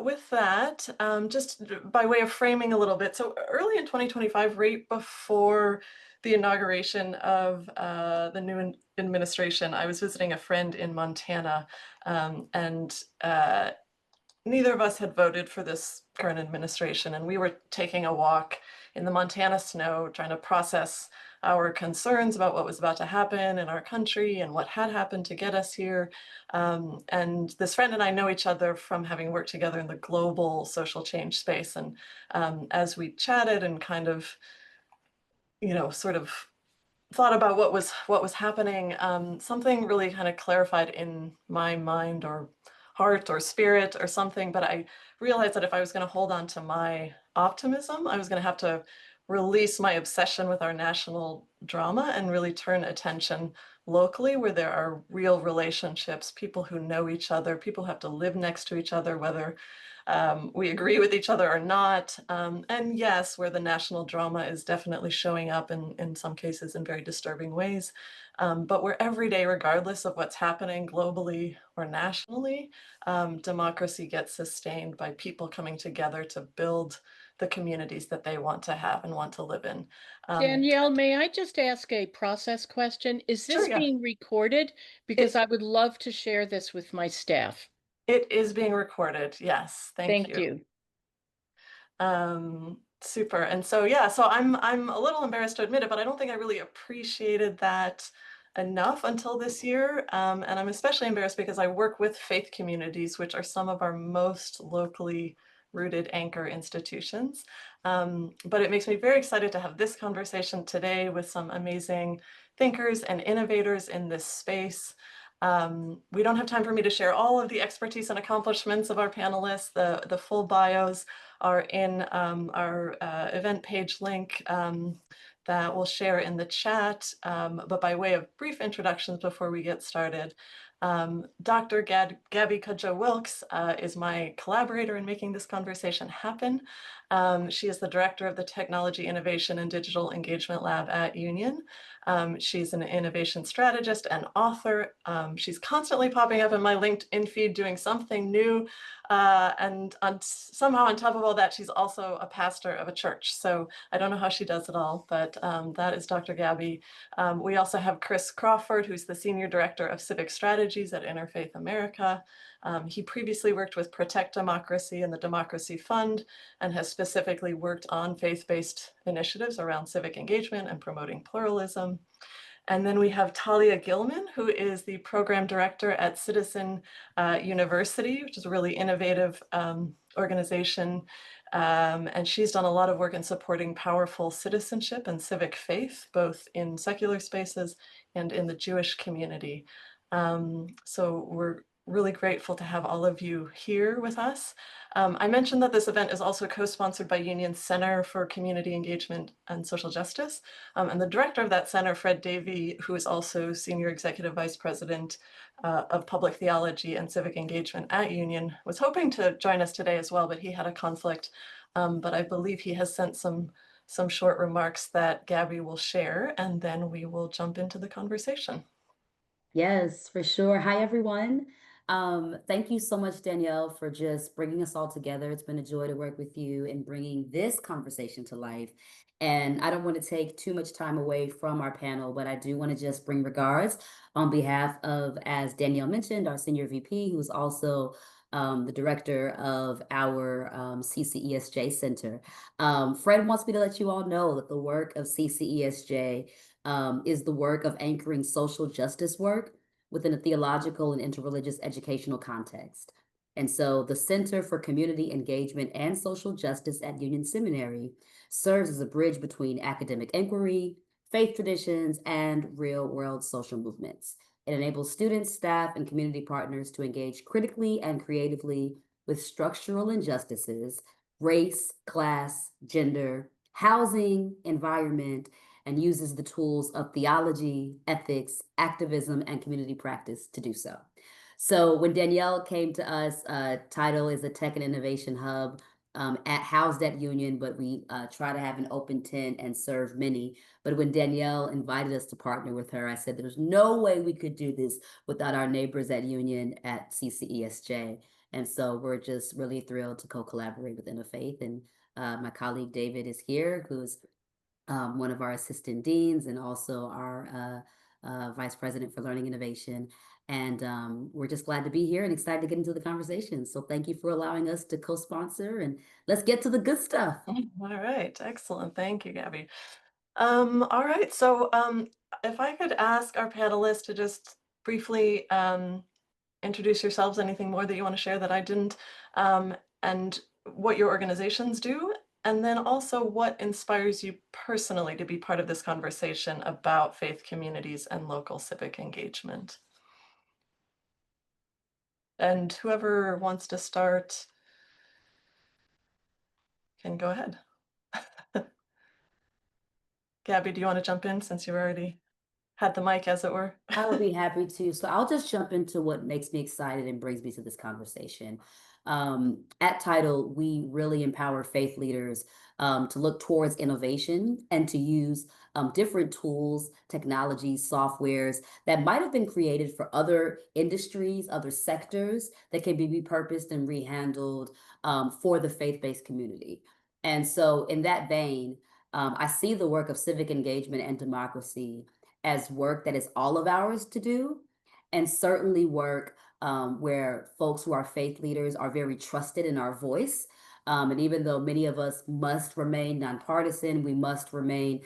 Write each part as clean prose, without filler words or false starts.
With that, just by way of framing a little bit, so early in 2025, right before the inauguration of the new administration, I was visiting a friend in Montana, and neither of us had voted for this current administration, and we were taking a walk in the Montana snow, trying to process our concerns about what was about to happen in our country and what had happened to get us here. And this friend and I know each other from having worked together in the global social change space. And as we chatted and kind of, sort of thought about what was happening, something really kind of clarified in my mind or heart or spirit or something. But I realized that if I was going to hold on to my optimism, I was going to have to release my obsession with our national drama and really turn attention locally where there are real relationships, people who know each other, people who have to live next to each other, whether we agree with each other or not. And yes, where the national drama is definitely showing up in some cases in very disturbing ways. But where every day, regardless of what's happening globally or nationally, democracy gets sustained by people coming together to build the communities that they want to have and want to live in. Um, Danielle, may I just ask a process question? Is sure, this yeah. being recorded? Because It I would love to share this with my staff. it is being recorded. Yes, thank Thank you. you. Super. And so yeah, so I'm a little embarrassed to admit it, but I don't think I really appreciated that enough until this year. And I'm especially embarrassed because I work with faith communities, which are some of our most locally rooted anchor institutions. But it makes me very excited to have this conversation today with some amazing thinkers and innovators in this space. We don't have time for me to share all of the expertise and accomplishments of our panelists. The full bios are in our event page link that we'll share in the chat. But by way of brief introductions before we get started, Dr. Gabby Cudjoe-Wilkes is my collaborator in making this conversation happen. She is the director of the Technology Innovation and Digital Engagement Lab at Union. She's an innovation strategist and author. She's constantly popping up in my LinkedIn feed doing something new. Somehow on top of all that, she's also a pastor of a church. So I don't know how she does it all, but that is Dr. Gabby. We also have Chris Crawford, who's the Senior Director of Civic Strategies at Interfaith America. He previously worked with Protect Democracy and the Democracy Fund and has specifically worked on faith-based initiatives around civic engagement and promoting pluralism. And then we have Talia Gilman, who is the program director at Citizen University, which is a really innovative organization. And she's done a lot of work in supporting powerful citizenship and civic faith, both in secular spaces and in the Jewish community. So we're really grateful to have all of you here with us. I mentioned that this event is also co-sponsored by Union's Center for Community Engagement and Social Justice. And the director of that center, Fred Davey, who is also Senior Executive Vice President of Public Theology and Civic Engagement at Union, was hoping to join us today as well, but he had a conflict. But I believe he has sent some short remarks that Gabby will share, and then we will jump into the conversation. Yes, for sure. Hi, everyone. Thank you so much, Danielle, for just bringing us all together. It's been a joy to work with you and bringing this conversation to life. And I don't want to take too much time away from our panel, but I do want to just bring regards on behalf of, as Danielle mentioned, our senior VP, who is also the director of our CCESJ Center. Fred wants me to let you all know that the work of CCESJ is the work of anchoring social justice work within a theological and interreligious educational context. And so the Center for Community Engagement and Social Justice at Union Seminary serves as a bridge between academic inquiry, faith traditions, and real-world social movements. It enables students, staff, and community partners to engage critically and creatively with structural injustices, race, class, gender, housing, environment, and uses the tools of theology, ethics, activism, and community practice to do so. So when Danielle came to us, TIDEL is a tech and innovation hub housed at Union, but we try to have an open tent and serve many. But when Danielle invited us to partner with her, I said there's no way we could do this without our neighbors at Union at CCESJ. And so we're just really thrilled to co-collaborate with Interfaith. And my colleague David is here, who's one of our assistant deans and also our vice president for learning innovation. And we're just glad to be here and excited to get into the conversation. So thank you for allowing us to co-sponsor, and let's get to the good stuff. All right, excellent. Thank you, Gabby. All right, so if I could ask our panelists to just briefly introduce yourselves, anything more that you want to share that I didn't, and what your organizations do, and then also what inspires you personally to be part of this conversation about faith communities and local civic engagement. And whoever wants to start can go ahead. Gabby, do you want to jump in since you've already had the mic, as it were? I would be happy to. So I'll just jump into what makes me excited and brings me to this conversation. At TIDEL, we really empower faith leaders to look towards innovation and to use different tools, technologies, softwares that might have been created for other industries, other sectors that can be repurposed and rehandled for the faith-based community. And so in that vein, I see the work of civic engagement and democracy as work that is all of ours to do, and certainly work where folks who are faith leaders are very trusted in our voice. And even though many of us must remain nonpartisan, we must remain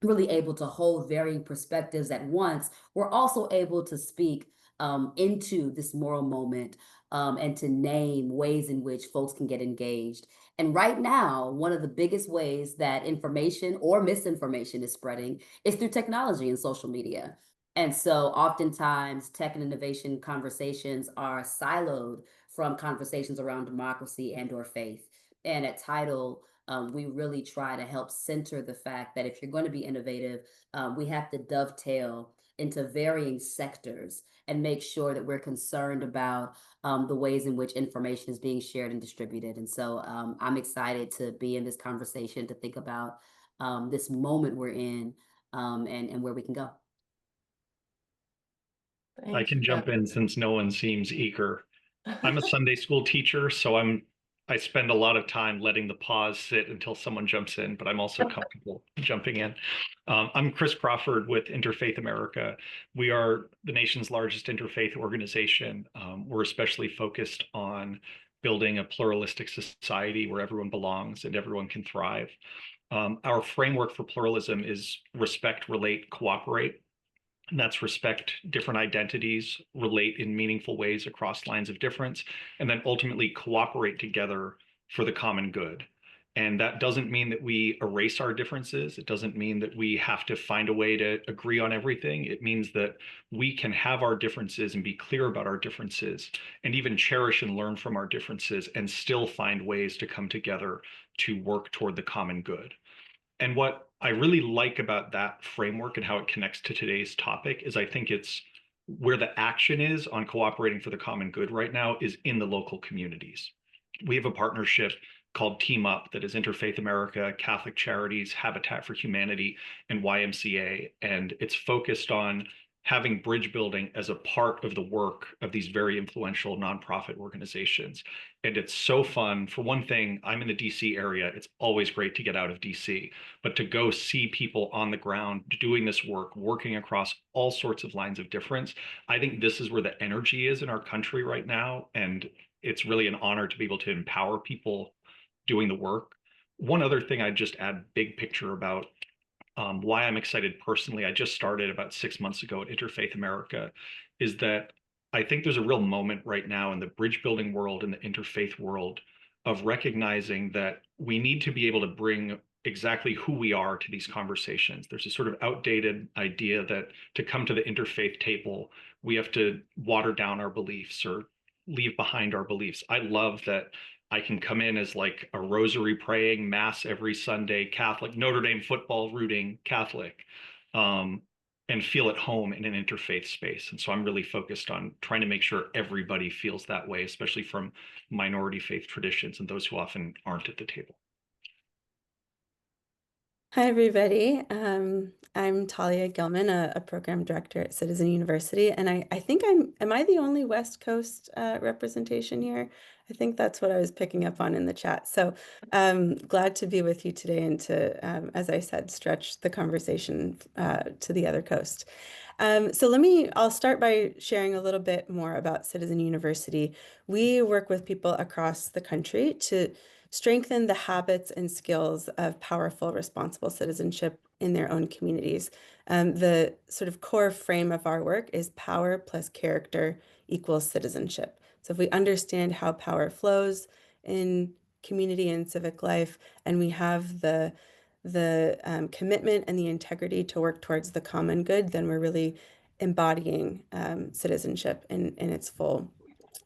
really able to hold varying perspectives at once, we're also able to speak into this moral moment and to name ways in which folks can get engaged. And right now, one of the biggest ways that information or misinformation is spreading is through technology and social media. And so oftentimes tech and innovation conversations are siloed from conversations around democracy and or faith. And at TIDEL, we really try to help center the fact that if you're going to be innovative, we have to dovetail into varying sectors and make sure that we're concerned about the ways in which information is being shared and distributed. And so I'm excited to be in this conversation, to think about this moment we're in and where we can go. I can jump in since no one seems eager. I'm a Sunday school teacher, so I spend a lot of time letting the pause sit until someone jumps in, but I'm also comfortable jumping in. I'm Chris Crawford with Interfaith America. We are the nation's largest interfaith organization. We're especially focused on building a pluralistic society where everyone belongs and everyone can thrive. Our framework for pluralism is respect, relate, cooperate. And that's respect different identities, relate in meaningful ways across lines of difference, and then ultimately cooperate together for the common good. And that doesn't mean that we erase our differences. It doesn't mean that we have to find a way to agree on everything. It means that we can have our differences and be clear about our differences and even cherish and learn from our differences and still find ways to come together to work toward the common good. And what I really like about that framework and how it connects to today's topic is I think it's where the action is on cooperating for the common good right now is in the local communities. We have a partnership called Team Up that is Interfaith America, Catholic Charities, Habitat for Humanity, and YMCA. And it's focused on having bridge building as a part of the work of these very influential nonprofit organizations. And it's so fun. For one thing, I'm in the DC area. It's always great to get out of DC, but to go see people on the ground doing this work, working across all sorts of lines of difference, I think this is where the energy is in our country right now. And it's really an honor to be able to empower people doing the work. One other thing I'd just add big picture about why I'm excited personally, I just started about 6 months ago at Interfaith America, is that I think there's a real moment right now in the bridge building world and the interfaith world of recognizing that we need to be able to bring exactly who we are to these conversations. There's a sort of outdated idea that to come to the interfaith table, we have to water down our beliefs or leave behind our beliefs. I love that I can come in as like a rosary praying mass every Sunday Catholic, Notre Dame football rooting Catholic. and feel at home in an interfaith space. And so I'm really focused on trying to make sure everybody feels that way, especially from minority faith traditions and those who often aren't at the table. Hi, everybody. I'm Talia Gilman, a program director at Citizen University, and I think am I the only West Coast representation here? I think that's what I was picking up on in the chat. So glad to be with you today and to, as I said, stretch the conversation to the other coast. So I'll start by sharing a little bit more about Citizen University. We work with people across the country to strengthen the habits and skills of powerful, responsible citizenship in their own communities. The sort of core frame of our work is power plus character equals citizenship. So if we understand how power flows in community and civic life, and we have the commitment and the integrity to work towards the common good, then we're really embodying citizenship in its full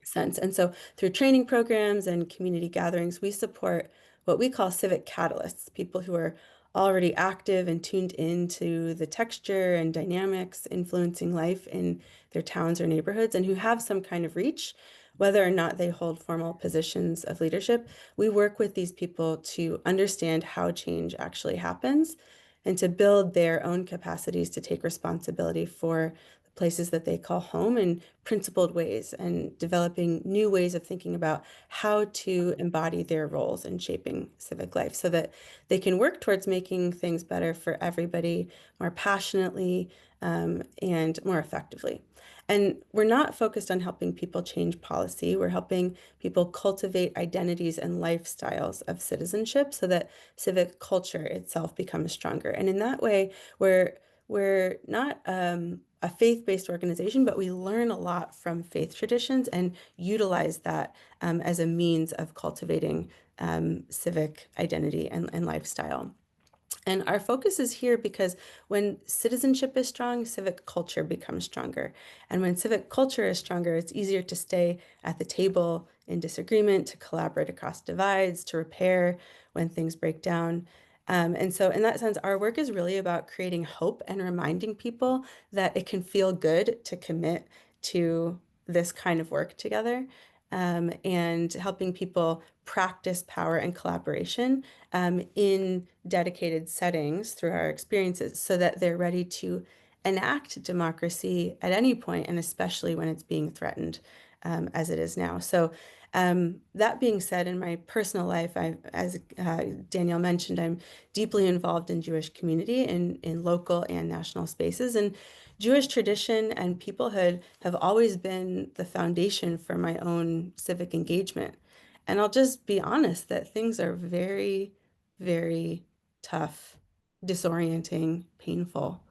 sense. And so through training programs and community gatherings, we support what we call civic catalysts, people who are already active and tuned into the texture and dynamics influencing life in their towns or neighborhoods, and who have some kind of reach, whether or not they hold formal positions of leadership. We work with these people to understand how change actually happens and to build their own capacities to take responsibility for the places that they call home in principled ways, and developing new ways of thinking about how to embody their roles in shaping civic life so that they can work towards making things better for everybody more passionately and more effectively. And we're not focused on helping people change policy. We're helping people cultivate identities and lifestyles of citizenship so that civic culture itself becomes stronger. And in that way, we're not a faith-based organization, but we learn a lot from faith traditions and utilize that as a means of cultivating civic identity and lifestyle. And our focus is here because when citizenship is strong, civic culture becomes stronger. And when civic culture is stronger, it's easier to stay at the table in disagreement, to collaborate across divides, to repair when things break down. And so in that sense, our work is really about creating hope and reminding people that it can feel good to commit to this kind of work together, and helping people practice power and collaboration in dedicated settings through our experiences so that they're ready to enact democracy at any point, and especially when it's being threatened, as it is now. So that being said, in my personal life, as Danielle mentioned, I'm deeply involved in Jewish community in local and national spaces. And Jewish tradition and peoplehood have always been the foundation for my own civic engagement. And I'll just be honest that things are very, very tough, disorienting, painful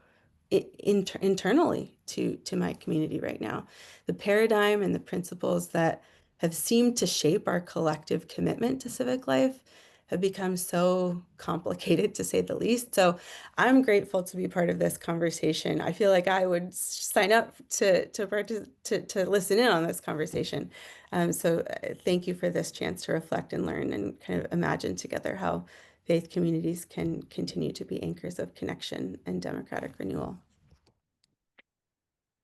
internally to my community right now. The paradigm and the principles that have seemed to shape our collective commitment to civic life have become so complicated, to say the least. So I'm grateful to be part of this conversation. I feel like I would sign up to listen in on this conversation. So thank you for this chance to reflect and learn and kind of imagine together how faith communities can continue to be anchors of connection and democratic renewal.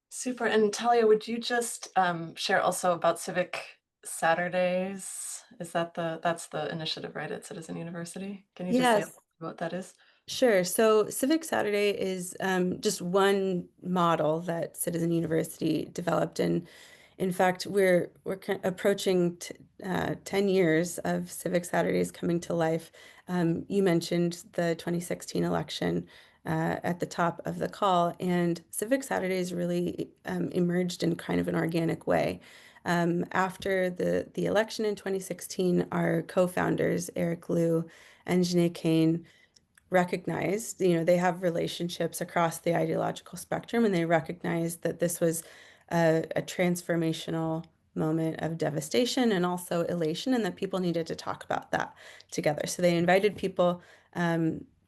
Super. And Talia, would you just share also about Civic Saturdays? That's the initiative, right, at Citizen University? Can you just say Yes. what that is? Sure. So Civic Saturday is just one model that Citizen University developed. And in fact, we're approaching 10 years of Civic Saturdays coming to life. You mentioned the 2016 election at the top of the call, and Civic Saturdays really emerged in kind of an organic way. After the election in 2016, our co-founders, Eric Liu and Janae Kane, recognized, they have relationships across the ideological spectrum, and they recognized that this was a transformational moment of devastation and also elation, and that people needed to talk about that together. So they invited people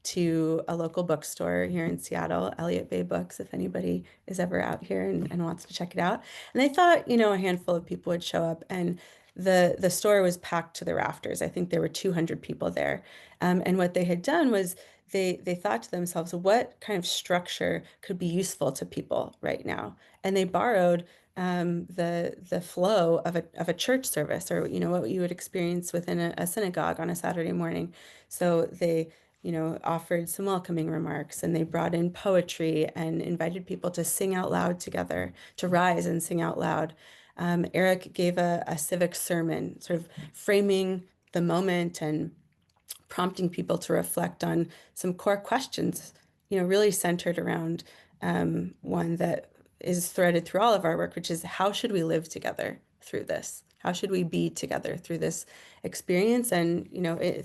to a local bookstore here in Seattle, Elliott Bay Books, if anybody is ever out here and wants to check it out. And they thought, a handful of people would show up, and the store was packed to the rafters. I think there were 200 people there. And what they had done was they thought to themselves, what kind of structure could be useful to people right now? And they borrowed the flow of a church service, or what you would experience within a synagogue on a Saturday morning. So they offered some welcoming remarks, and they brought in poetry and invited people to sing out loud together, to rise and sing out loud. Eric gave a civic sermon, sort of framing the moment and prompting people to reflect on some core questions, really centered around one that is threaded through all of our work, which is how should we live together through this? How should we be together through this experience and,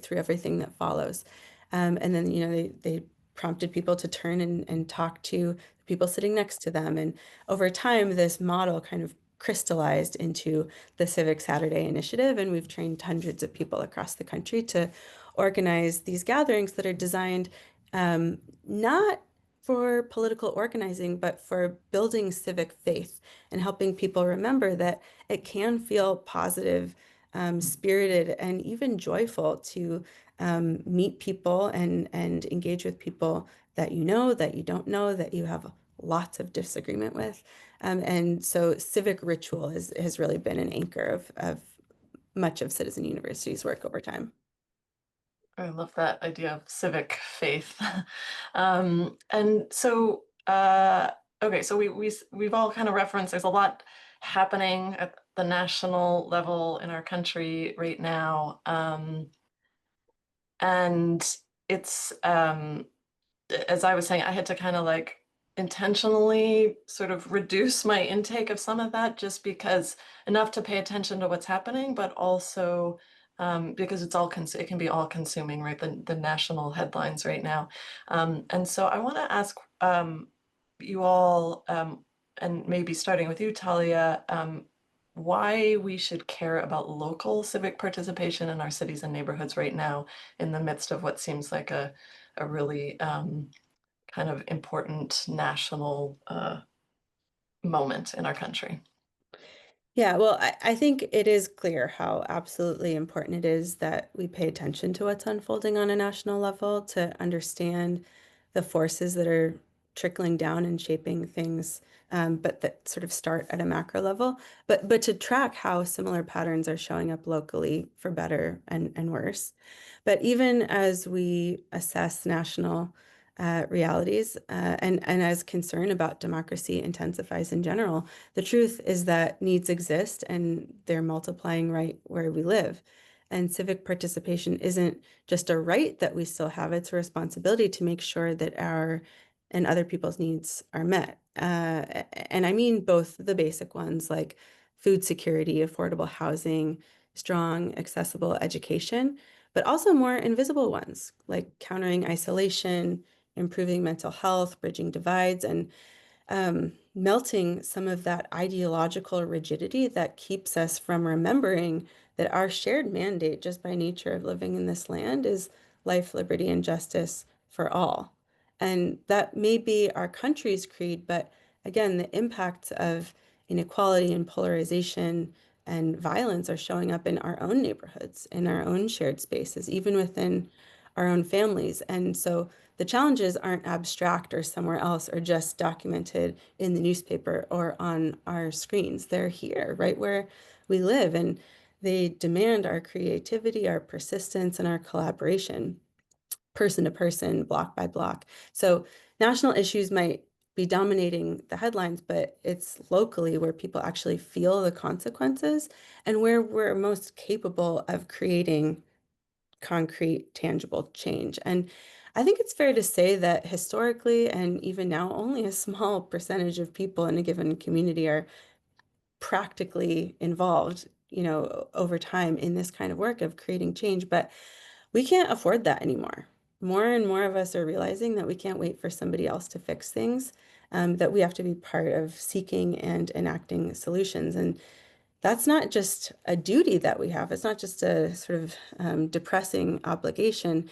through everything that follows? And then, they prompted people to turn and talk to the people sitting next to them. And over time, this model kind of crystallized into the Civic Saturday initiative. And we've trained hundreds of people across the country to organize these gatherings that are designed not for political organizing, but for building civic faith and helping people remember that it can feel positive, spirited, and even joyful to meet people and engage with people that that you don't know, that you have lots of disagreement with. And so civic ritual has really been an anchor of much of Citizen University's work over time. I love that idea of civic faith. And so, okay, so we've all kind of referenced there's a lot happening at the national level in our country right now. And it's, as I was saying, I had to kind of like intentionally sort of reduce my intake of some of that just because enough to pay attention to what's happening, but also because it can be all consuming, right? The national headlines right now. And so I want to ask you all, and maybe starting with you, Talia, why we should care about local civic participation in our cities and neighborhoods right now in the midst of what seems like a really kind of important national moment in our country. Yeah, well, I think it is clear how absolutely important it is that we pay attention to what's unfolding on a national level to understand the forces that are trickling down and shaping things, but that sort of start at a macro level, but to track how similar patterns are showing up locally for better and worse. But even as we assess national realities and as concern about democracy intensifies in general, the truth is that needs exist and they're multiplying right where we live. And civic participation isn't just a right that we still have, it's a responsibility to make sure that our and other people's needs are met. And I mean both the basic ones like food security, affordable housing, strong, accessible education, but also more invisible ones like countering isolation, improving mental health, bridging divides, and melting some of that ideological rigidity that keeps us from remembering that our shared mandate, just by nature of living in this land, is life, liberty, and justice for all. And that may be our country's creed, but again, the impacts of inequality and polarization and violence are showing up in our own neighborhoods, in our own shared spaces, even within our own families. And so the challenges aren't abstract or somewhere else or just documented in the newspaper or on our screens. They're here, right where we live, and they demand our creativity, our persistence, and our collaboration, person to person, block by block. So national issues might be dominating the headlines, but it's locally where people actually feel the consequences and where we're most capable of creating concrete, tangible change. And I think it's fair to say that historically, and even now, only a small percentage of people in a given community are practically involved, over time in this kind of work of creating change. But we can't afford that anymore. More and more of us are realizing that we can't wait for somebody else to fix things, that we have to be part of seeking and enacting solutions. And that's not just a duty that we have. It's not just a sort of depressing obligation.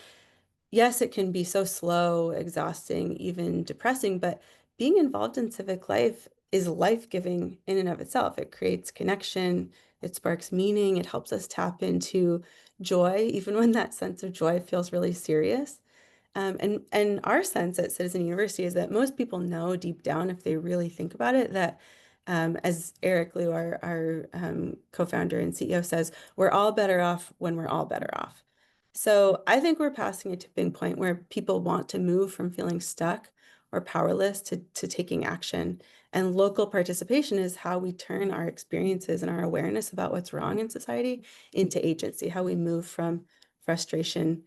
Yes, it can be so slow, exhausting, even depressing, but being involved in civic life is life-giving in and of itself. It creates connection, it sparks meaning, it helps us tap into joy, even when that sense of joy feels really serious. And our sense at Citizen University is that most people know deep down, if they really think about it, that as Eric Liu, our co-founder and CEO says, we're all better off when we're all better off. So I think we're passing a tipping point where people want to move from feeling stuck or powerless to taking action. And local participation is how we turn our experiences and our awareness about what's wrong in society into agency, how we move from frustration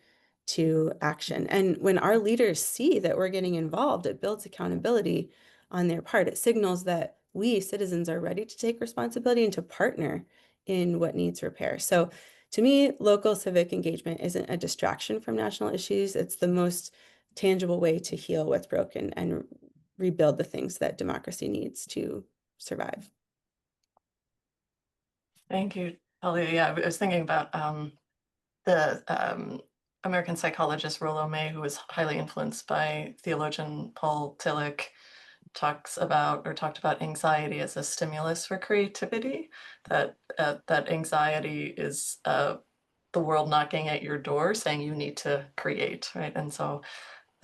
to action. And when our leaders see that we're getting involved, it builds accountability on their part. It signals that we citizens are ready to take responsibility and to partner in what needs repair. So to me, local civic engagement isn't a distraction from national issues. It's the most tangible way to heal what's broken and rebuild the things that democracy needs to survive. Thank you, Talia. Yeah, I was thinking about the American psychologist Rollo May, who was highly influenced by theologian Paul Tillich, talked about anxiety as a stimulus for creativity, that anxiety is the world knocking at your door saying you need to create, right? And so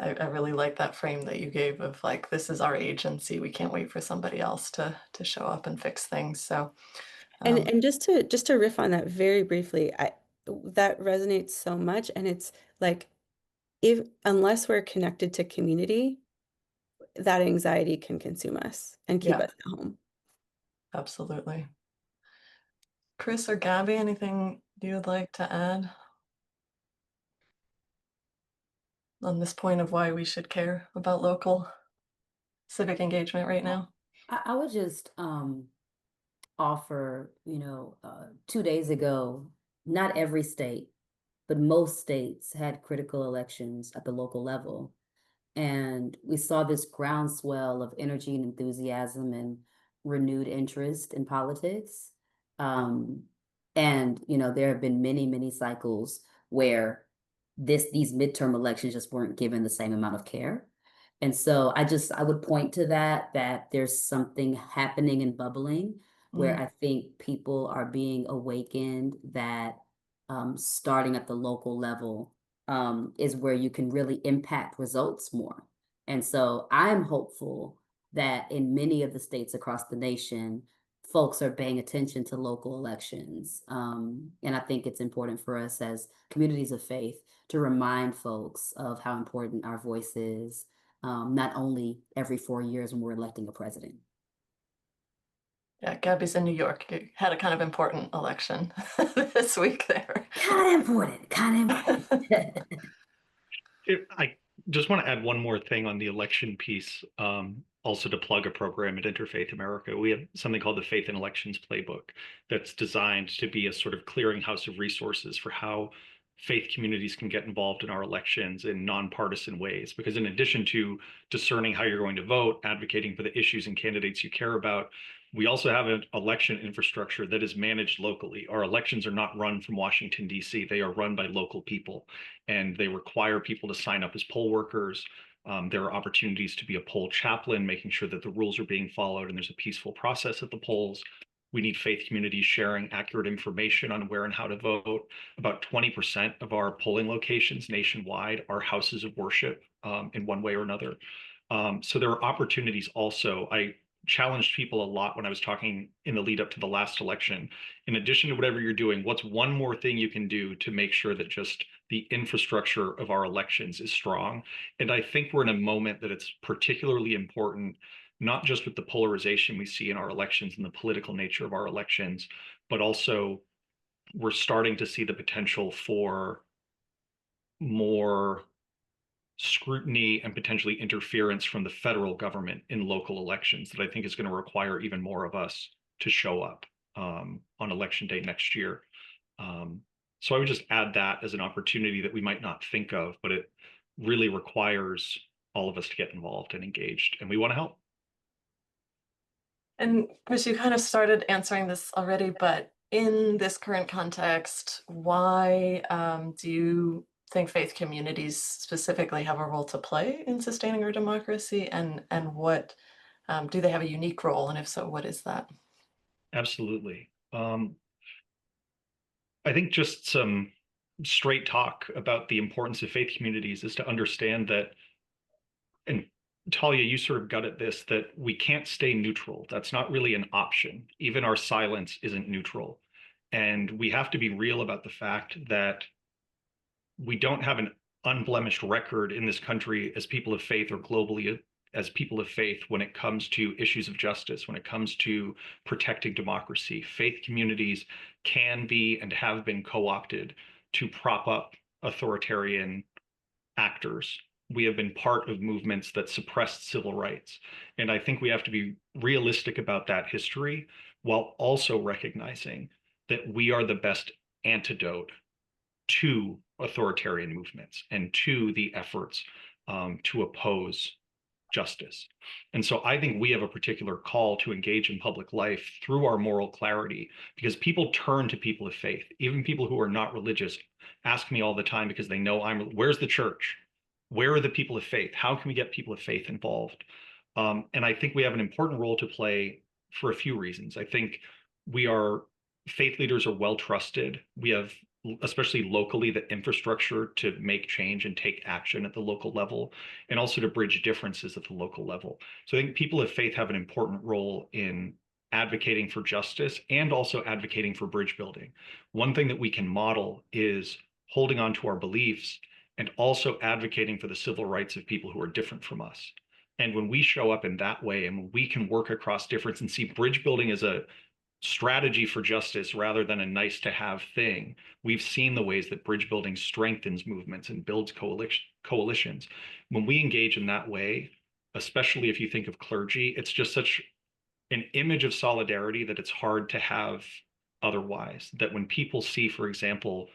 I really like that frame that you gave of like, this is our agency. We can't wait for somebody else to show up and fix things. So And just to riff on that very briefly, that resonates so much. And it's like, unless we're connected to community, that anxiety can consume us and keep Yeah. us at home. Absolutely. Chris or Gabby, anything you would like to add on this point of why we should care about local civic engagement right now? I would just offer, 2 days ago, not every state, but most states had critical elections at the local level. And we saw this groundswell of energy and enthusiasm and renewed interest in politics. And there have been many, many cycles where these midterm elections just weren't given the same amount of care. And so I would point to that there's something happening and bubbling where I think people are being awakened that starting at the local level is where you can really impact results more. And so I'm hopeful that in many of the states across the nation, folks are paying attention to local elections. And I think it's important for us as communities of faith to remind folks of how important our voice is, not only every 4 years when we're electing a president. Yeah, Gabby's in New York. You had a kind of important election this week there. Kind of important. I just want to add one more thing on the election piece, also to plug a program at Interfaith America. We have something called the Faith and Elections Playbook that's designed to be a sort of clearinghouse of resources for how faith communities can get involved in our elections in nonpartisan ways. Because in addition to discerning how you're going to vote, advocating for the issues and candidates you care about, we also have an election infrastructure that is managed locally. Our elections are not run from Washington, D.C. They are run by local people, and they require people to sign up as poll workers. There are opportunities to be a poll chaplain, making sure that the rules are being followed and there's a peaceful process at the polls. We need faith communities sharing accurate information on where and how to vote. About 20% of our polling locations nationwide are houses of worship in one way or another. So there are opportunities also. I challenged people a lot when I was talking in the lead up to the last election. In addition to whatever you're doing, what's one more thing you can do to make sure that just the infrastructure of our elections is strong? And I think we're in a moment that it's particularly important, not just with the polarization we see in our elections and the political nature of our elections, but also we're starting to see the potential for more scrutiny and potentially interference from the federal government in local elections that I think is going to require even more of us to show up on election day next year. So I would just add that as an opportunity that we might not think of, but it really requires all of us to get involved and engaged, and we want to help. And Chris, you kind of started answering this already, but in this current context, why do you think faith communities specifically have a role to play in sustaining our democracy, and what do they have a unique role, and if so, what is that? Absolutely. I think just some straight talk about the importance of faith communities is to understand that, and Talia, you sort of got at this, that we can't stay neutral. That's not really an option. Even our silence isn't neutral. And we have to be real about the fact that we don't have an unblemished record in this country as people of faith, or globally as people of faith, when it comes to issues of justice, when it comes to protecting democracy. Faith communities can be and have been co-opted to prop up authoritarian actors. We have been part of movements that suppressed civil rights. And I think we have to be realistic about that history, while also recognizing that we are the best antidote to authoritarian movements and to the efforts to oppose justice. And so I think we have a particular call to engage in public life through our moral clarity, because people turn to people of faith. Even people who are not religious ask me all the time, because they know where's the church? Where are the people of faith? How can we get people of faith involved? And I think we have an important role to play for a few reasons. I think faith leaders are well trusted. We have, especially locally, the infrastructure to make change and take action at the local level, and also to bridge differences at the local level. So I think people of faith have an important role in advocating for justice and also advocating for bridge building. One thing that we can model is holding on to our beliefs and also advocating for the civil rights of people who are different from us. And when we show up in that way, and we can work across difference and see bridge building as a strategy for justice rather than a nice to have thing, we've seen the ways that bridge building strengthens movements and builds coalitions. When we engage in that way, especially if you think of clergy, it's just such an image of solidarity that it's hard to have otherwise. That when people see, for example,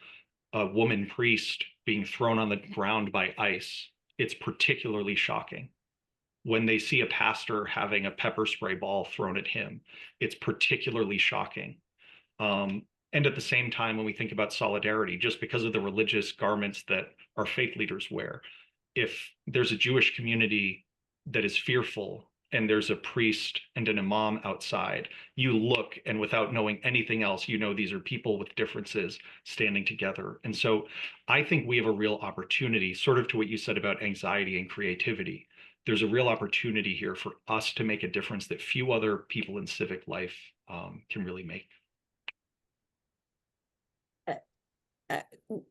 a woman priest being thrown on the ground by ICE, it's particularly shocking. When they see a pastor having a pepper spray ball thrown at him, it's particularly shocking. And at the same time, when we think about solidarity, just because of the religious garments that our faith leaders wear, if there's a Jewish community that is fearful and there's a priest and an imam outside, you look, and without knowing anything else, you know these are people with differences standing together. And so I think we have a real opportunity, sort of to what you said about anxiety and creativity. There's a real opportunity here for us to make a difference that few other people in civic life can really make.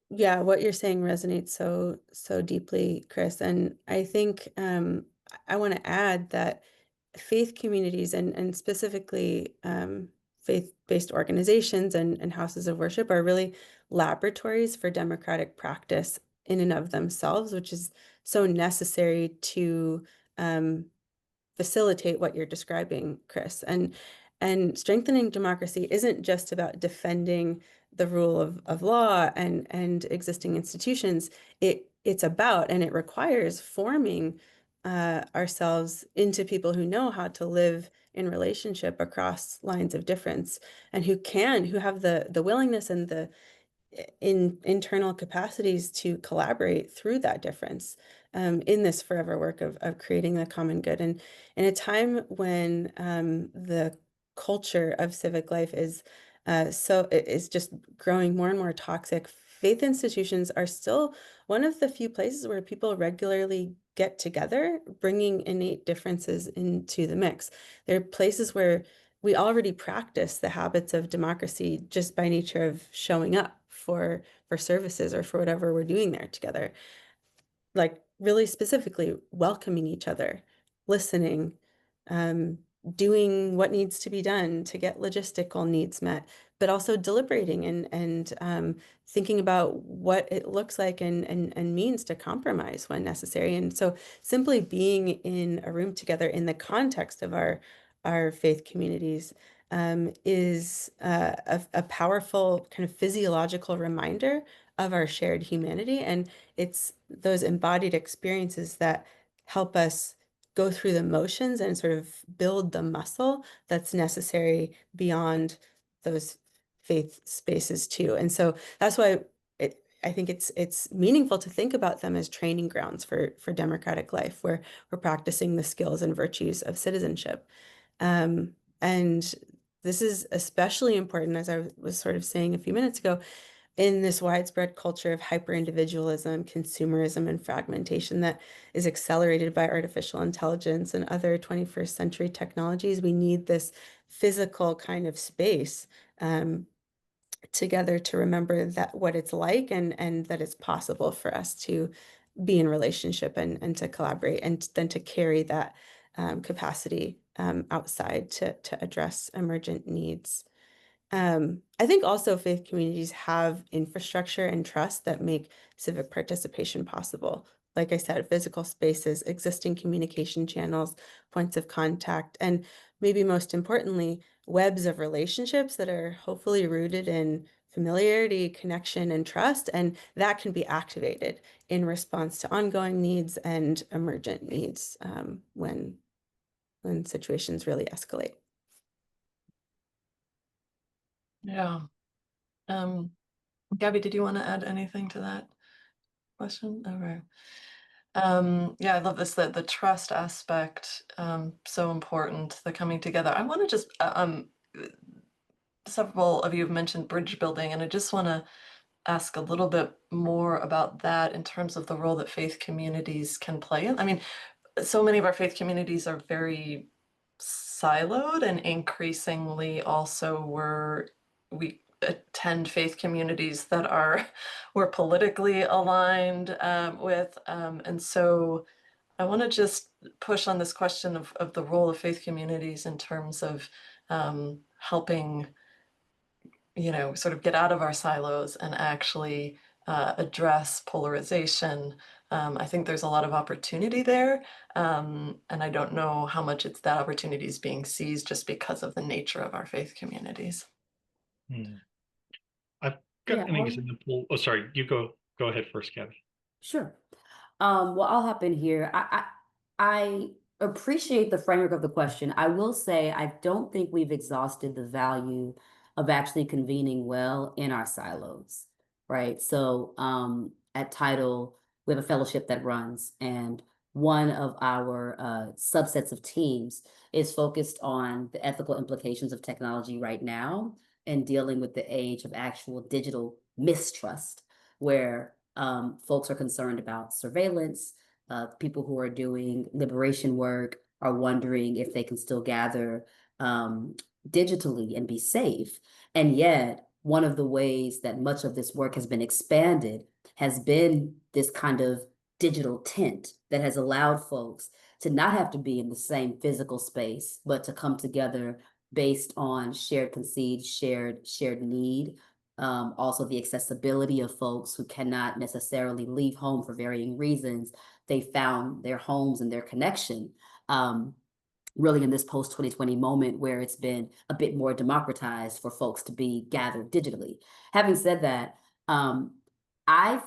Yeah, what you're saying resonates so deeply, Chris. And I think I want to add that faith communities and specifically faith-based organizations and houses of worship are really laboratories for democratic practice in and of themselves, which is so necessary to facilitate what you're describing, Chris. And strengthening democracy isn't just about defending the rule of law and existing institutions. It's about, and it requires, forming ourselves into people who know how to live in relationship across lines of difference, and who have the willingness and the internal capacities to collaborate through that difference in this forever work of creating the common good. And in a time when the culture of civic life is just growing more and more toxic, faith institutions are still one of the few places where people regularly get together, bringing innate differences into the mix. They're places where we already practice the habits of democracy just by nature of showing up for services or for whatever we're doing there together. Like really specifically welcoming each other, listening, doing what needs to be done to get logistical needs met, but also deliberating and thinking about what it looks like and means to compromise when necessary. And so simply being in a room together in the context of our faith communities is a powerful kind of physiological reminder of our shared humanity. And it's those embodied experiences that help us go through the motions and sort of build the muscle that's necessary beyond those faith spaces too. And so that's why I think it's meaningful to think about them as training grounds for democratic life, where we're practicing the skills and virtues of citizenship. And this is especially important, as I was sort of saying a few minutes ago, in this widespread culture of hyper-individualism, consumerism, and fragmentation that is accelerated by artificial intelligence and other 21st century technologies, we need this physical kind of space together to remember that what it's like and that it's possible for us to be in relationship and to collaborate and then to carry that capacity outside to address emergent needs. I think also faith communities have infrastructure and trust that make civic participation possible. Like I said, physical spaces, existing communication channels, points of contact, and maybe most importantly, webs of relationships that are hopefully rooted in familiarity, connection, and trust, and that can be activated in response to ongoing needs and emergent needs when situations really escalate. Yeah. Gabby, did you want to add anything to that question? Okay. Yeah, I love this, the trust aspect, so important, the coming together. I want to just, several of you have mentioned bridge building, and I just want to ask a little bit more about that in terms of the role that faith communities can play in. I mean, so many of our faith communities are very siloed, and increasingly also we attend faith communities that we're politically aligned with. And so I want to just push on this question of the role of faith communities in terms of helping, sort of get out of our silos and actually address polarization. I think there's a lot of opportunity there, and I don't know how much that opportunity is being seized just because of the nature of our faith communities. I've got Yeah, an example. Oh, sorry, you go ahead first, Gabby. sure. Well, I'll hop in here. I appreciate the framework of the question. I will say I don't think we've exhausted the value of actually convening well in our silos, right? So at TIDEL, we have a fellowship that runs, and one of our subsets of teams is focused on the ethical implications of technology right now and dealing with the age of actual digital mistrust, where folks are concerned about surveillance. People who are doing liberation work are wondering if they can still gather digitally and be safe. And yet, one of the ways that much of this work has been expanded has been this kind of digital tent that has allowed folks to not have to be in the same physical space, but to come together based on shared conceived, shared need. Also the accessibility of folks who cannot necessarily leave home for varying reasons. They found their homes and their connection really in this post-2020 moment where it's been a bit more democratized for folks to be gathered digitally. Having said that, I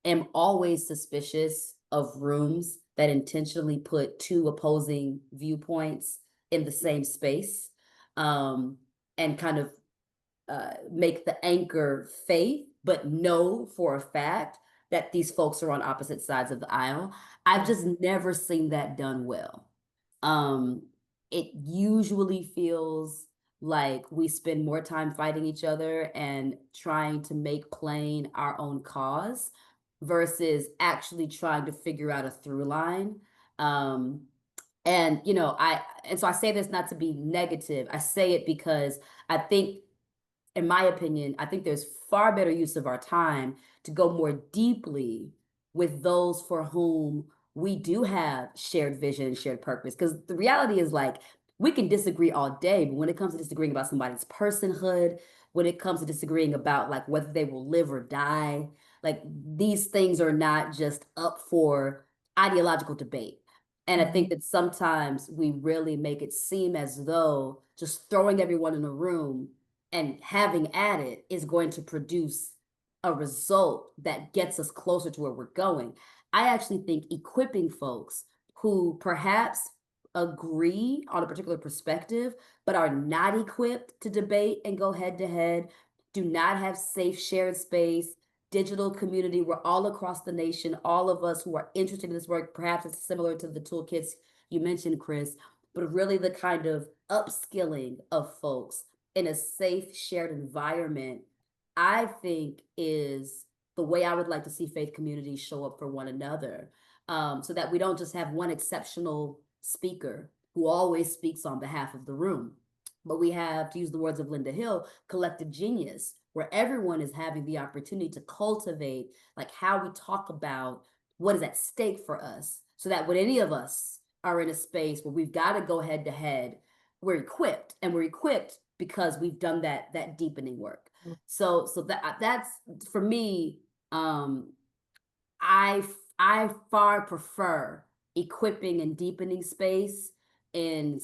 am always suspicious of rooms that intentionally put two opposing viewpoints in the same space and kind of make the anchor faith, but know for a fact that these folks are on opposite sides of the aisle. I've just never seen that done well. It usually feels like we spend more time fighting each other and trying to make plain our own cause versus actually trying to figure out a through line. And so I say this not to be negative. I say it because I think, in my opinion, I think there's far better use of our time to go more deeply with those for whom we do have shared vision, shared purpose. Because the reality is, like, we can disagree all day, but when it comes to disagreeing about somebody's personhood, when it comes to disagreeing about like whether they will live or die, like these things are not just up for ideological debate. And I think that sometimes we really make it seem as though just throwing everyone in a room and having at it is going to produce a result that gets us closer to where we're going. I actually think equipping folks who perhaps agree on a particular perspective, but are not equipped to debate and go head to head, do not have safe shared space, digital community. We're all across the nation, all of us who are interested in this work. Perhaps it's similar to the toolkits you mentioned, Chris, but really the kind of upskilling of folks in a safe shared environment I think is the way I would like to see faith communities show up for one another, so that we don't just have one exceptional speaker who always speaks on behalf of the room, but we have, to use the words of Linda Hill, collective genius, where everyone is having the opportunity to cultivate like how we talk about what is at stake for us, so that when any of us are in a space where we've got to go head to head, we're equipped, and we're equipped because we've done that deepening work. So that's for me. I far prefer equipping and deepening space in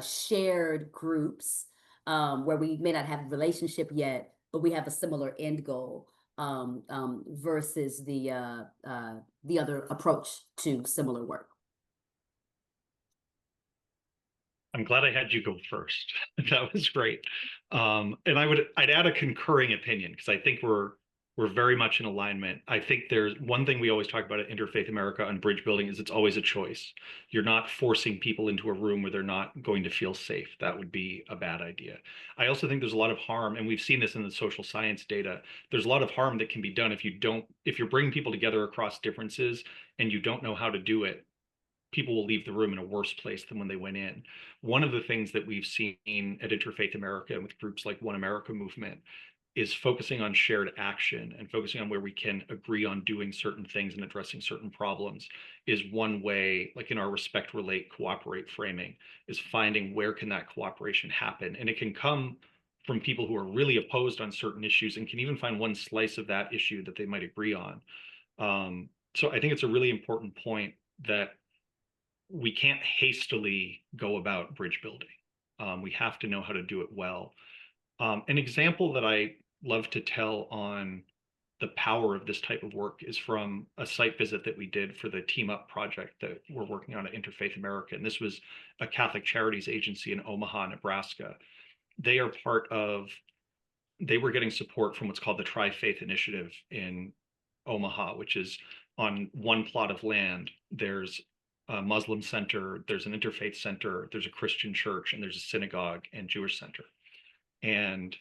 shared groups, where we may not have a relationship yet, but we have a similar end goal, versus the other approach to similar work. I'm glad I had you go first. That was great. And I'd add a concurring opinion, because I think we're very much in alignment. I think there's one thing we always talk about at Interfaith America on bridge building is it's always a choice. You're not forcing people into a room where they're not going to feel safe. That would be a bad idea. I also think there's a lot of harm, and we've seen this in the social science data. There's a lot of harm that can be done if you're bringing people together across differences and you don't know how to do it. People will leave the room in a worse place than when they went in. One of the things that we've seen at Interfaith America with groups like One America Movement is focusing on shared action and focusing on where we can agree on doing certain things and addressing certain problems is one way, like in our respect, relate, cooperate framing, is finding where can that cooperation happen. And it can come from people who are really opposed on certain issues and can even find one slice of that issue that they might agree on. So I think it's a really important point that we can't hastily go about bridge building. We have to know how to do it well. An example that I love to tell on the power of this type of work is from a site visit that we did for the Team Up project that we're working on at Interfaith America. And this was a Catholic Charities agency in Omaha, Nebraska. They were getting support from what's called the Tri-Faith Initiative in Omaha, which is on one plot of land. There's a Muslim center, there's an interfaith center, there's a Christian church, and there's a synagogue and Jewish center. And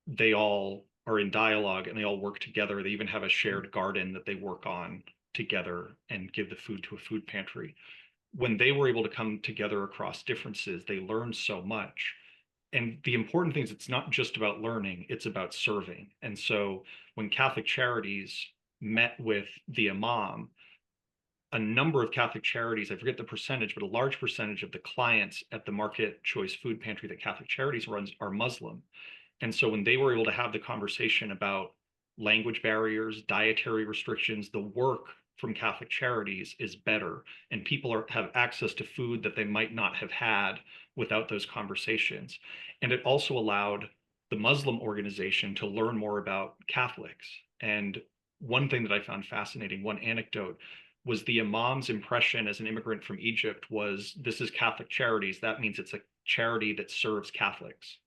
they all are in dialogue and they all work together. They even have a shared garden that they work on together and give the food to a food pantry. When they were able to come together across differences, they learned so much. And the important thing is it's not just about learning, it's about serving. And so when Catholic Charities met with the imam, a number of Catholic Charities, I forget the percentage, but a large percentage of the clients at the Market Choice Food Pantry that Catholic Charities runs are Muslim. And so when they were able to have the conversation about language barriers, dietary restrictions, the work from Catholic Charities is better, and people have access to food that they might not have had without those conversations. And it also allowed the Muslim organization to learn more about Catholics. And one thing that I found fascinating, one anecdote, was the imam's impression as an immigrant from Egypt was, this is Catholic Charities. That means it's a charity that serves Catholics.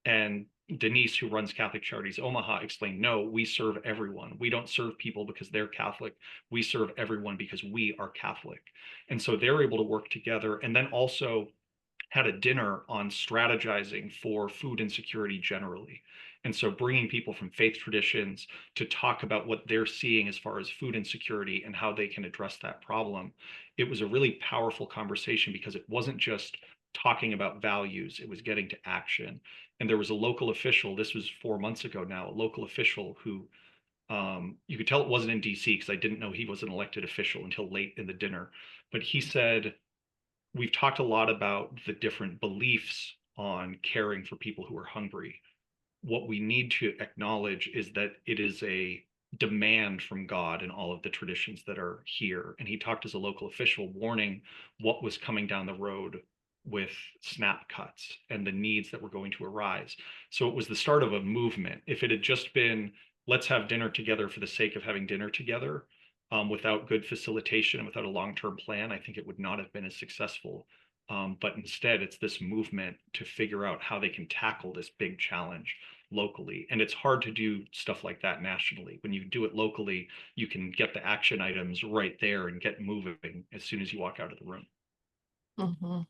And Denise, who runs Catholic Charities Omaha, explained, no, we serve everyone. We don't serve people because they're Catholic. We serve everyone because we are Catholic. And so they're able to work together, and then also had a dinner on strategizing for food insecurity generally. And so bringing people from faith traditions to talk about what they're seeing as far as food insecurity and how they can address that problem. It was a really powerful conversation because it wasn't just talking about values, it was getting to action. And there was a local official, this was 4 months ago now, a local official who you could tell it wasn't in DC because I didn't know he was an elected official until late in the dinner. But he said, we've talked a lot about the different beliefs on caring for people who are hungry. What we need to acknowledge is that it is a demand from God in all of the traditions that are here. And he talked as a local official, warning what was coming down the road with SNAP cuts and the needs that were going to arise. So it was the start of a movement. If it had just been, let's have dinner together for the sake of having dinner together, without good facilitation and without a long-term plan, I think it would not have been as successful. But instead, it's this movement to figure out how they can tackle this big challenge locally. And it's hard to do stuff like that nationally. When you do it locally, you can get the action items right there and get moving as soon as you walk out of the room. Mm-hmm.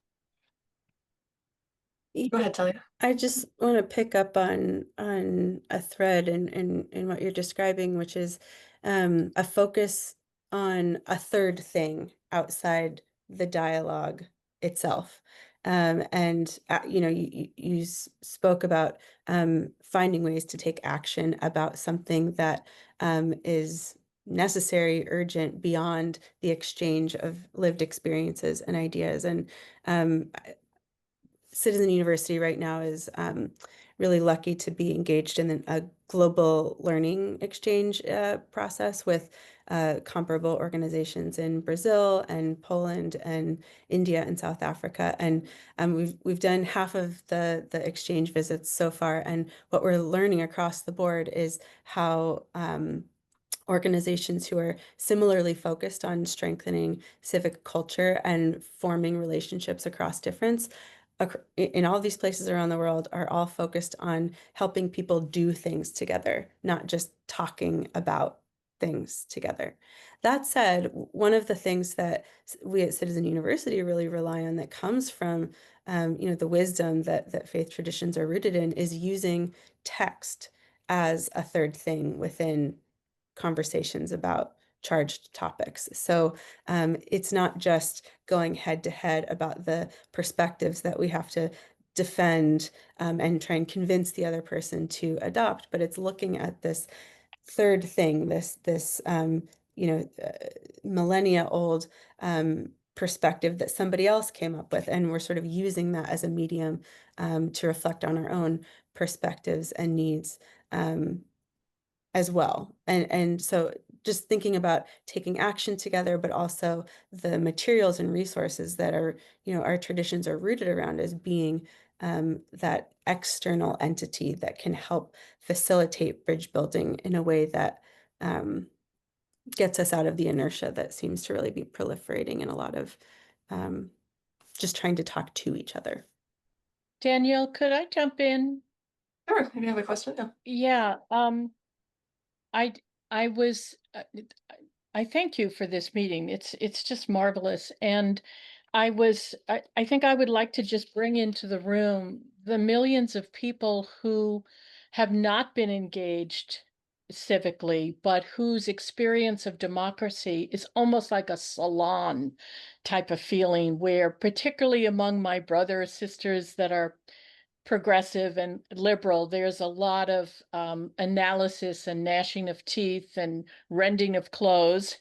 Go ahead, Talia. I just want to pick up on a a thread in what you're describing, which is a focus on a third thing outside the dialogue itself. And you know, you spoke about finding ways to take action about something that is necessary, urgent, beyond the exchange of lived experiences and ideas. And Citizen University right now is really lucky to be engaged in a global learning exchange process with comparable organizations in Brazil and Poland and India and South Africa. And we've done half of the exchange visits so far. And what we're learning across the board is how organizations who are similarly focused on strengthening civic culture and forming relationships across difference in all these places around the world are all focused on helping people do things together, not just talking about things together. That said, one of the things that we at Citizen University really rely on that comes from you know, the wisdom that faith traditions are rooted in is using text as a third thing within conversations about charged topics. So it's not just going head to head about the perspectives that we have to defend and try and convince the other person to adopt, but it's looking at this third thing, this you know, millennia old perspective that somebody else came up with, and we're sort of using that as a medium to reflect on our own perspectives and needs as well. And so just thinking about taking action together, but also the materials and resources that are, you know, our traditions are rooted around as being that external entity that can help facilitate bridge building in a way that gets us out of the inertia that seems to really be proliferating in a lot of just trying to talk to each other. Danielle, could I jump in? Sure, if you have a question, yeah. Yeah, I was I thank you for this meeting. It's just marvelous. And I think I would like to just bring into the room the millions of people who have not been engaged civically, but whose experience of democracy is almost like a salon type of feeling, where particularly among my brothers, sisters that are progressive and liberal, there's a lot of analysis and gnashing of teeth and rending of clothes.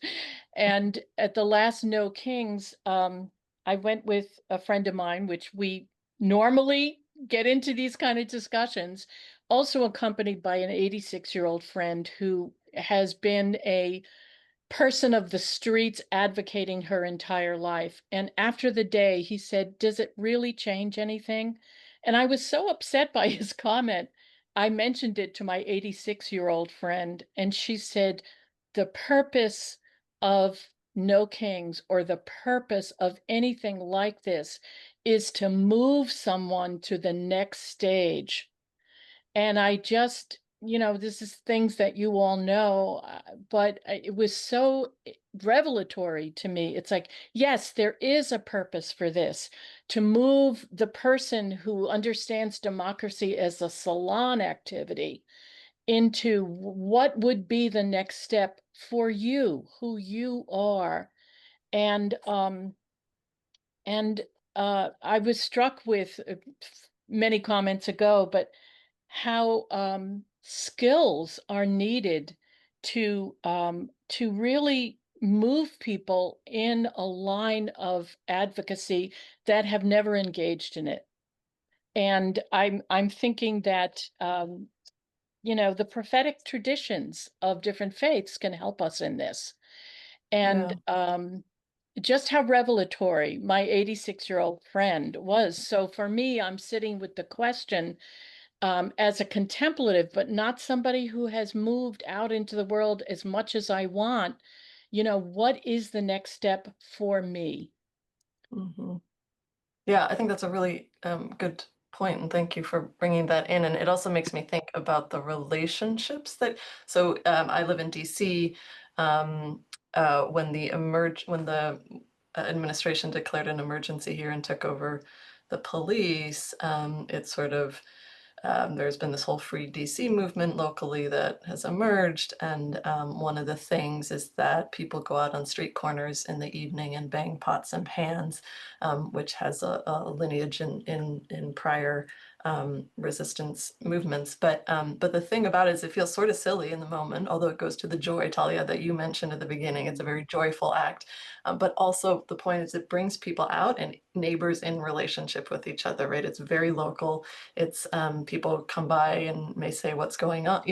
And at the last No Kings, I went with a friend of mine, which we normally get into these kind of discussions, also accompanied by an 86-year-old friend who has been a person of the streets advocating her entire life. And after the day, he said, "Does it really change anything?" And I was so upset by his comment. I mentioned it to my 86-year-old friend, and she said, "The purpose of No Kings, or the purpose of anything like this, is to move someone to the next stage." And I just, you know, this is things that you all know, but it was so revelatory to me. It's like, yes, there is a purpose for this, to move the person who understands democracy as a salon activity into what would be the next step for you, who you are. And and I was struck with many comments ago, but how skills are needed to really move people in a line of advocacy that have never engaged in it. And I'm thinking that you know, the prophetic traditions of different faiths can help us in this. And just how revelatory my 86-year-old friend was. So for me, I'm sitting with the question, as a contemplative, but not somebody who has moved out into the world as much as I want, you know, what is the next step for me? Mhm. Yeah, I think that's a really good point, and thank you for bringing that in. And it also makes me think about the relationships that. So I live in DC. When the administration declared an emergency here and took over the police, it sort of there's been this whole Free DC movement locally that has emerged, and one of the things is that people go out on street corners in the evening and bang pots and pans, which has a lineage in prior resistance movements. But the thing about it is it feels sort of silly in the moment, although it goes to the joy, Talia, that you mentioned at the beginning. It's a very joyful act. But also the point is it brings people out and neighbors in relationship with each other, right? It's very local. It's people come by and may say what's going on,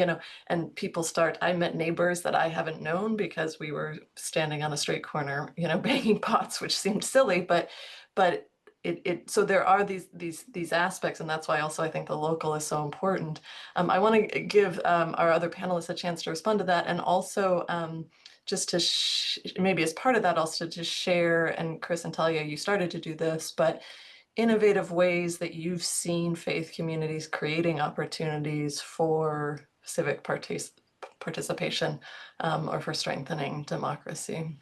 and people start, I met neighbors that I haven't known because we were standing on a street corner, banging pots, which seemed silly, but so there are these aspects, and that's why also I think the local is so important. I want to give our other panelists a chance to respond to that, and also just to maybe as part of that also to share, and Chris and Talia, you started to do this, but innovative ways that you've seen faith communities creating opportunities for civic participation or for strengthening democracy.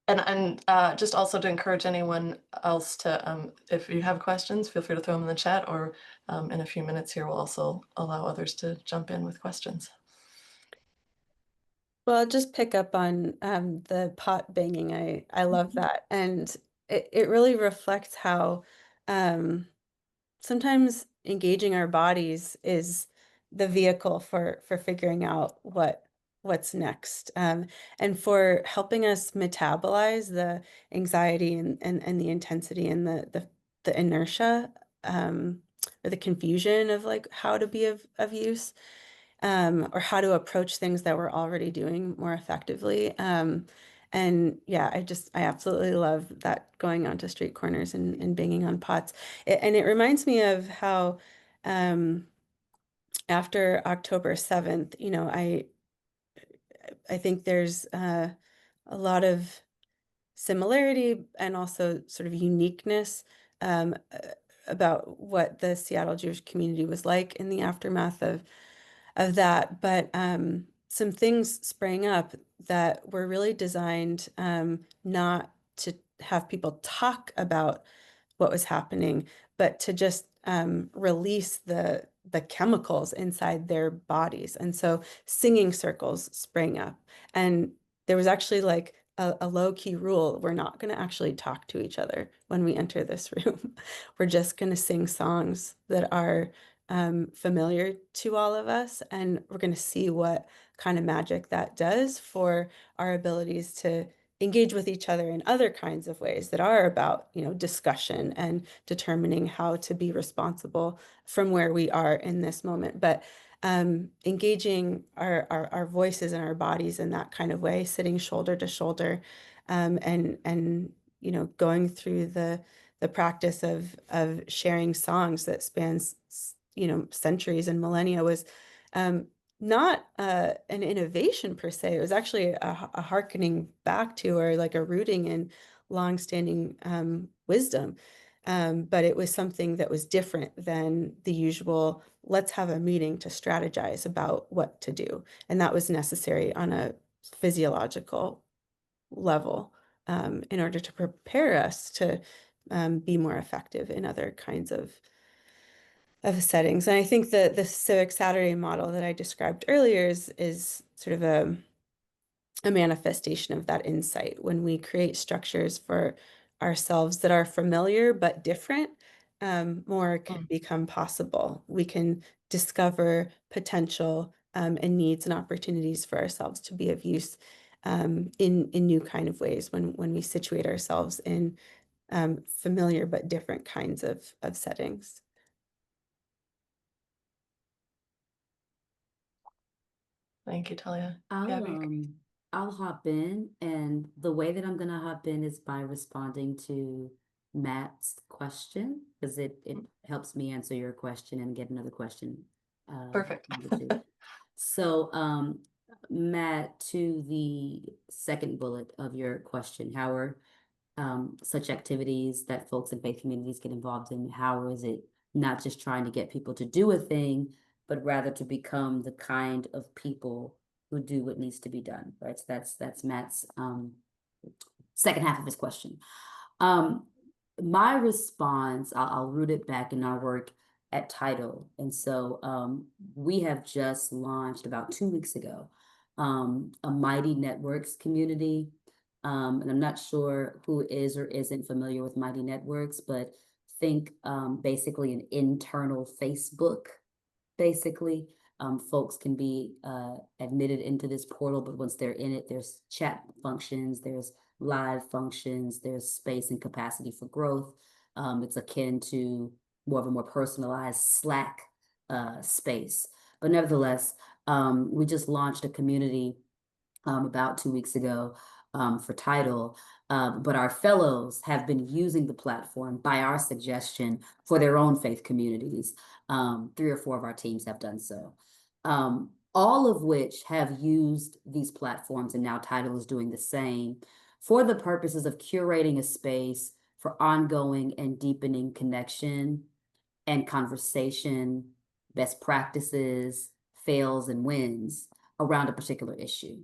And just also to encourage anyone else to, if you have questions, feel free to throw them in the chat, or in a few minutes here, we'll also allow others to jump in with questions. Well, I'll just pick up on the pot banging. I love that. And it really reflects how sometimes engaging our bodies is the vehicle for figuring out what's next, and for helping us metabolize the anxiety and the intensity and the inertia, or the confusion of like how to be of use, or how to approach things that we're already doing more effectively. And yeah, I absolutely love that, going onto street corners and banging on pots. And it reminds me of how after October 7th, I think there's a lot of similarity and also sort of uniqueness about what the Seattle Jewish community was like in the aftermath of that. But some things sprang up that were really designed not to have people talk about what was happening, but to just release the chemicals inside their bodies. And so singing circles sprang up, and there was actually like a low-key rule: we're not going to actually talk to each other when we enter this room. We're just going to sing songs that are familiar to all of us, and we're going to see what kind of magic that does for our abilities to engage with each other in other kinds of ways that are about, discussion and determining how to be responsible from where we are in this moment. But engaging our voices and our bodies in that kind of way, sitting shoulder to shoulder, and going through the practice of sharing songs that spans centuries and millennia, was not an innovation per se. It was actually a hearkening back to, or like a rooting in longstanding wisdom. But it was something that was different than the usual, let's have a meeting to strategize about what to do. And that was necessary on a physiological level in order to prepare us to be more effective in other kinds of settings. And I think that the Civic Saturday model that I described earlier is sort of a manifestation of that insight. When we create structures for ourselves that are familiar but different, more can become possible. We can discover potential and needs and opportunities for ourselves to be of use in new kind of ways when we situate ourselves in familiar but different kinds of settings. Thank you, Talia. Gabby? I'll hop in, and the way that I'm gonna hop in is by responding to Matt's question, because it helps me answer your question and get another question. Perfect. So, Matt, to the second bullet of your question, how are such activities that folks in faith communities get involved in, how is it not just trying to get people to do a thing, but rather to become the kind of people who do what needs to be done, right? So that's Matt's second half of his question. my response, I'll root it back in our work at TIDEL. And so we have just launched about 2 weeks ago a Mighty Networks community. And I'm not sure who is or isn't familiar with Mighty Networks, but think basically an internal Facebook, basically. Folks can be admitted into this portal, but once they're in it, there's chat functions, there's live functions, there's space and capacity for growth. It's akin to more personalized Slack space. But nevertheless, we just launched a community about 2 weeks ago for TIDEL. But our fellows have been using the platform by our suggestion for their own faith communities. 3 or 4 of our teams have done so. All of which have used these platforms, and now TIDEL is doing the same, for the purposes of curating a space for ongoing and deepening connection and conversation, best practices, fails and wins around a particular issue.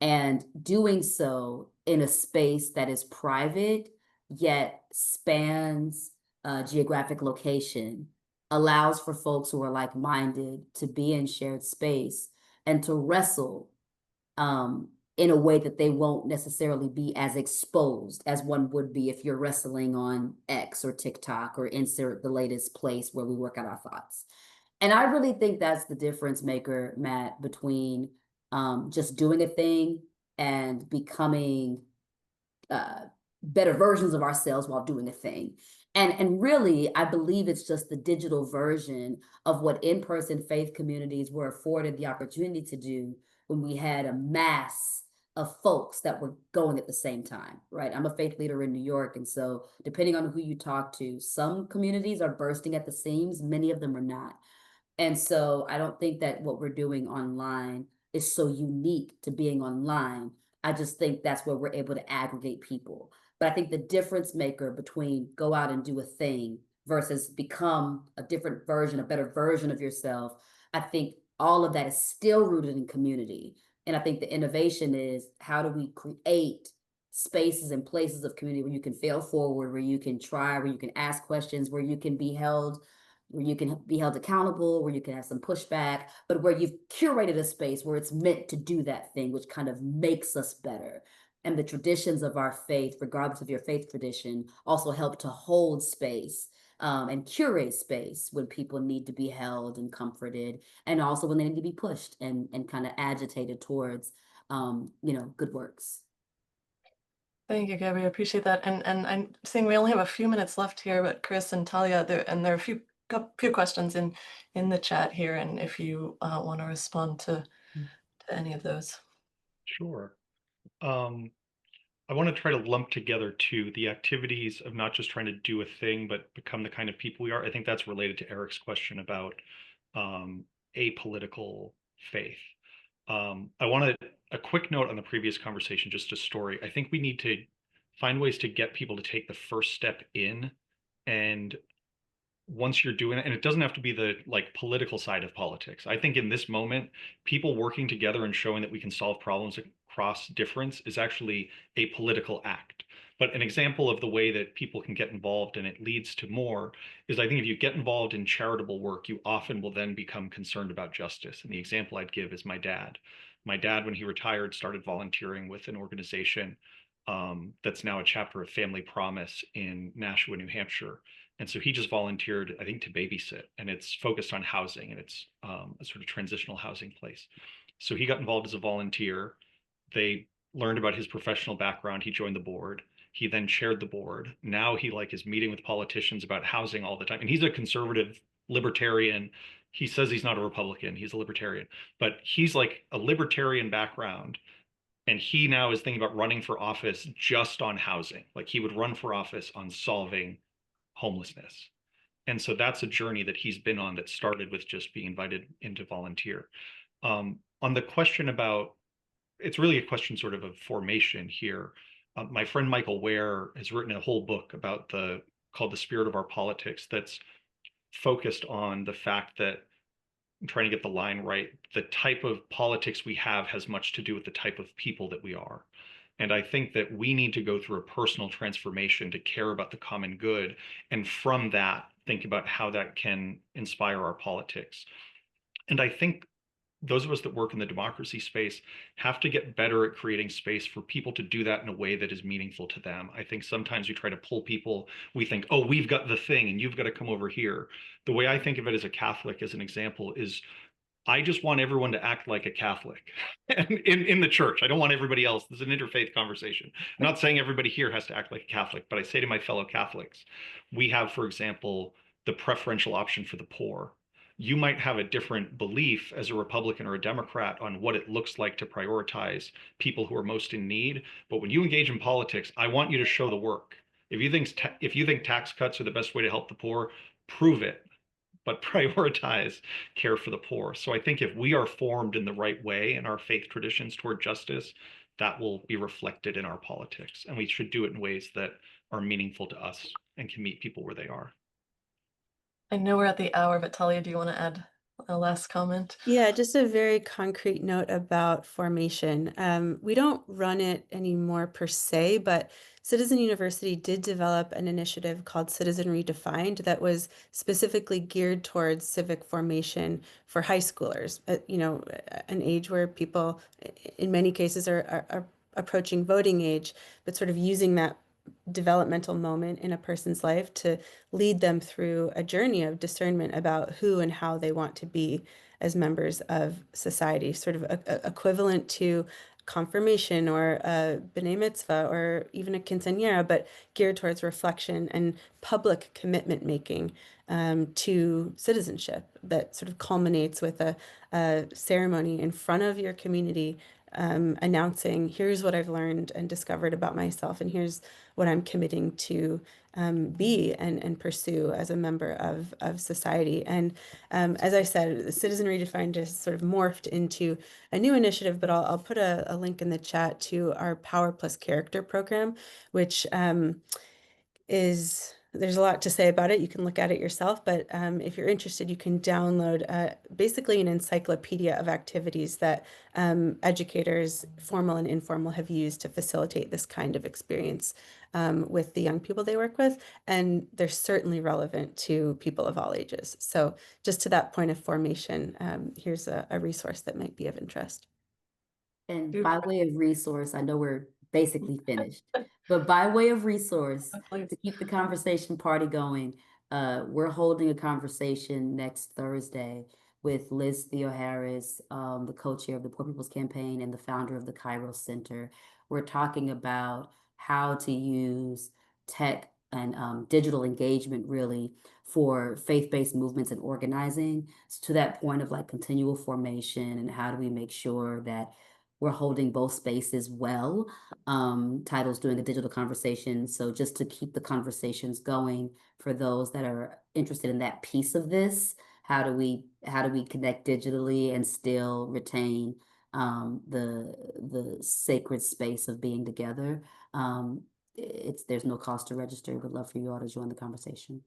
And doing so in a space that is private, yet spans geographic location, allows for folks who are like-minded to be in shared space and to wrestle in a way that they won't necessarily be as exposed as one would be if you're wrestling on X or TikTok or insert the latest place where we work out our thoughts. And I really think that's the difference maker, Matt, between just doing a thing and becoming better versions of ourselves while doing a thing. And really, I believe it's just the digital version of what in-person faith communities were afforded the opportunity to do when we had a mass of folks that were going at the same time, right? I'm a faith leader in New York, and so depending on who you talk to, some communities are bursting at the seams, many of them are not. And so I don't think that what we're doing online is so unique to being online. I just think that's where we're able to aggregate people. But I think the difference maker between go out and do a thing versus become a different version, a better version of yourself, I think all of that is still rooted in community. And I think the innovation is, how do we create spaces and places of community where you can fail forward, where you can try, where you can ask questions, where you can be held accountable, where you can have some pushback, but where you've curated a space where it's meant to do that thing, which kind of makes us better. And the traditions of our faith, regardless of your faith tradition, also help to hold space and curate space when people need to be held and comforted, and also when they need to be pushed and kind of agitated towards, good works. Thank you, Gabby. I appreciate that. And I'm seeing we only have a few minutes left here, but Chris and Talia, there are a few questions in the chat here, and if you want to respond to any of those. Sure. I want to try to lump together too the activities of not just trying to do a thing, but become the kind of people we are. I think that's related to Eric's question about apolitical faith. I wanted a quick note on the previous conversation, just a story. I think we need to find ways to get people to take the first step in, and once you're doing it, and it doesn't have to be the political side of politics. I think in this moment, people working together and showing that we can solve problems across difference is actually a political act. But an example of the way that people can get involved and it leads to more is, I think if you get involved in charitable work, you often will then become concerned about justice. And the example I'd give is my dad. My dad, when he retired, started volunteering with an organization that's now a chapter of Family Promise in Nashua, New Hampshire. And so he just volunteered, I think, to babysit, and it's focused on housing, and it's a sort of transitional housing place. So he got involved as a volunteer. They learned about his professional background. He joined the board. He then chaired the board. Now he is meeting with politicians about housing all the time. And he's a conservative libertarian. He says he's not a Republican. He's a libertarian, but he's like a libertarian background. And he now is thinking about running for office just on housing. Like he would run for office on solving homelessness. And so that's a journey that he's been on that started with just being invited in to volunteer. On the question about, it's really a question sort of formation here. My friend Michael Ware has written a whole book about called The Spirit of Our Politics, that's focused on the fact that, I'm trying to get the line right, the type of politics we have has much to do with the type of people that we are. And I think that we need to go through a personal transformation to care about the common good. And from that, think about how that can inspire our politics. And I think those of us that work in the democracy space have to get better at creating space for people to do that in a way that is meaningful to them. I think sometimes we try to pull people, we think, oh, we've got the thing and you've got to come over here. The way I think of it as a Catholic, as an example, is I just want everyone to act like a Catholic in the church. I don't want everybody else. This is an interfaith conversation. I'm not saying everybody here has to act like a Catholic, but I say to my fellow Catholics, we have, for example, the preferential option for the poor. You might have a different belief as a Republican or a Democrat on what it looks like to prioritize people who are most in need. But when you engage in politics, I want you to show the work. If you think tax cuts are the best way to help the poor, prove it, but prioritize care for the poor. So I think if we are formed in the right way in our faith traditions toward justice, that will be reflected in our politics. And we should do it in ways that are meaningful to us and can meet people where they are. I know we're at the hour, but Talia, do you want to add a last comment? Yeah, just a very concrete note about formation. We don't run it anymore per se, but Citizen University did develop an initiative called Citizenry Defined that was specifically geared towards civic formation for high schoolers, an age where people, in many cases, are approaching voting age, but sort of using that developmental moment in a person's life to lead them through a journey of discernment about who and how they want to be as members of society, sort of equivalent to confirmation or a b'nai mitzvah or even a quinceañera, but geared towards reflection and public commitment making to citizenship that sort of culminates with a ceremony in front of your community, announcing, here's what I've learned and discovered about myself, and here's what I'm committing to be and pursue as a member of society. And as I said, Citizenry Defined has sort of morphed into a new initiative, but I'll put a link in the chat to our Power Plus Character program, which there's a lot to say about it. You can look at it yourself, but if you're interested, you can download basically an encyclopedia of activities that educators, formal and informal, have used to facilitate this kind of experience with the young people they work with. And they're certainly relevant to people of all ages. So just to that point of formation, here's a resource that might be of interest. And by way of resource, I know we're basically finished, but by way of resource, to keep the conversation party going, we're holding a conversation next Thursday with Liz Theo-Harris, the co-chair of the Poor People's Campaign and the founder of the Kairos Center. We're talking about how to use tech and digital engagement really for faith-based movements and organizing, to that point of like continual formation, and how do we make sure that we're holding both spaces well. TIDEL's doing a digital conversation. So just to keep the conversations going for those that are interested in that piece of this, how do we connect digitally and still retain the sacred space of being together? There's no cost to register. Would love for you all to join the conversation.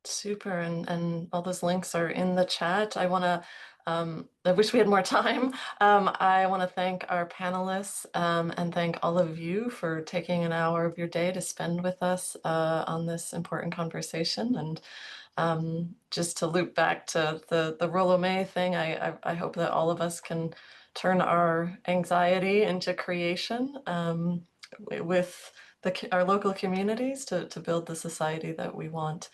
Super, and all those links are in the chat. I want to, I wish we had more time. I want to thank our panelists and thank all of you for taking an hour of your day to spend with us on this important conversation. And just to loop back to the Rollo May thing, I hope that all of us can turn our anxiety into creation with our local communities to build the society that we want.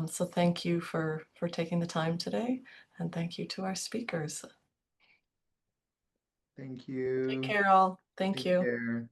So thank you for taking the time today, and thank you to our speakers. Thank you. Take care, all. Thank you. Take care.